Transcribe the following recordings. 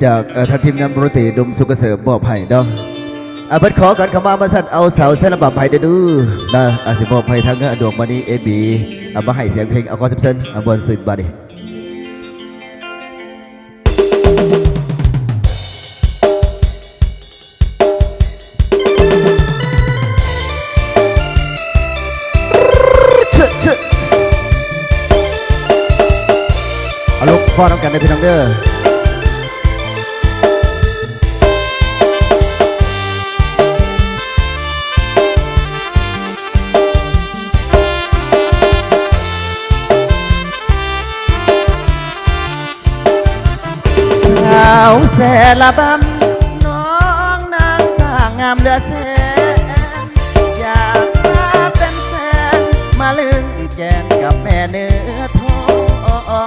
จากทางทีมงานบริตีดุมสุกเกษมอบให้เนาะเพิ่นขอกันเข้ามาสัตว์เอาเสาเสระบับให้ดูนะสิมอบให้ทางดวงมณีเอบีมาให้เสียงเพลงเอาคอนเซปต์บนสุดบาดีเอาลูกพ่อทำกันในพี่น้องเด้อแสละบำน้องนางสร้างงามเหลือแสนอยากมาเป็นแฟนมาลึงแกนกับแม่เนื้อทอ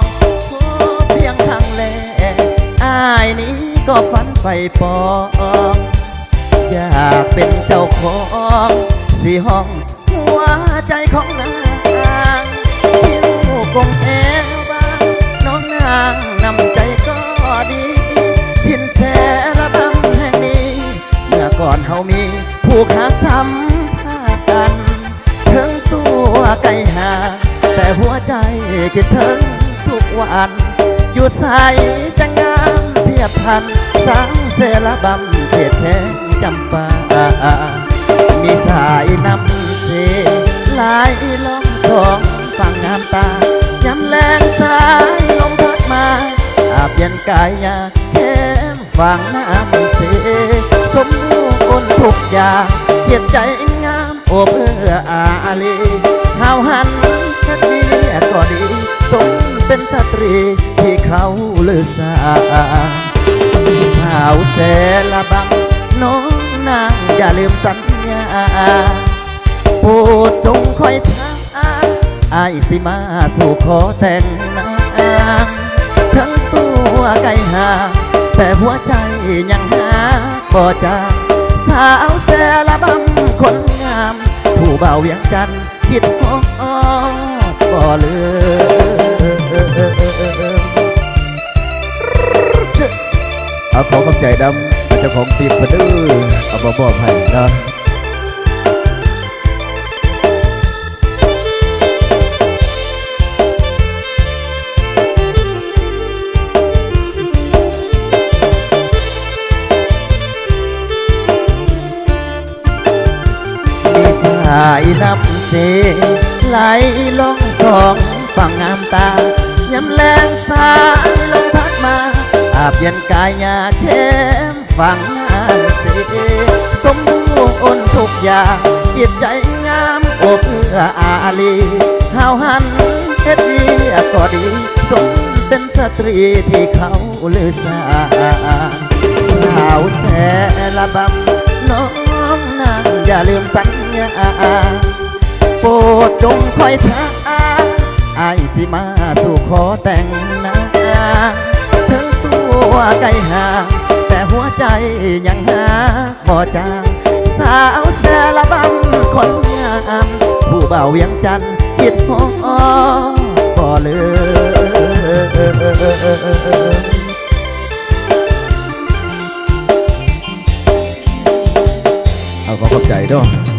งขอเพียงทางแลอ้ายนี้ก็ฝันไฟปองอยากเป็นเจ้าของสี่ห้องหัวใจของนางที่ลูกกงแอวบ้างน้องนางนำใจก็ดีทินแสระบำแห่งนี้เมื่อก่อนเฮามีผูกหักช้ำพากันถึงตัวไกลห่างแต่หัวใจคิดถึงทุกวันอยู่ใส่จะงามเทียบทันสังเสระบำเขตแข้งจำปามีสายน้ำเสลายล่องสองฝั่งงามตายำแรงสายลมพัดมาอาบเย็นกายยาเข้มฝั่งน้ำเสสมบูรณ์ทุกอย่างเกียรติใจงามโอเพื่ออาลีข้าวหันแค่ดีก็ดีสมเป็นสตรีที่เขาเลือสาข้าวเสละบังน้องนางอย่าลืมสัญญาโปรดจงคอยทางไอ้สิมาสู่ขอแต่งงานทั้งตัวไกลห่างแต่หัวใจยังหาบ่จางสาวแสละบำคนงามผู้เบาเวียงจันทร์คิดฮอดบ่ลืมเอาขอคำใจดำเจ้าของทีมพดื้อเอามาบอกให้นะสายน้ำเสไหลลงสองฝั่งงามตายำแรงสายลมพัดมาอาบเย็นกายยาเข้มฝั่งน้ำเสสมบูรณ์ทุกอย่างจิตใจงามโอเพื่ออาลีห้าวหันเอ็ดดีก็ดีสมเป็นสตรีที่เขาเลือสาสาวแท้ละบำน้องนางอย่าลืมสัญญาโปรดจงคอยท่าไอ้สิมาสู่ขอแต่งงานถึงตัวไกลห่างแต่หัวใจยังหาบ่จางสาวแสละบำคนงามผู้เบาเวียงจันทร์คิดฮอดบ่ลืมเอาขอบใจด้วย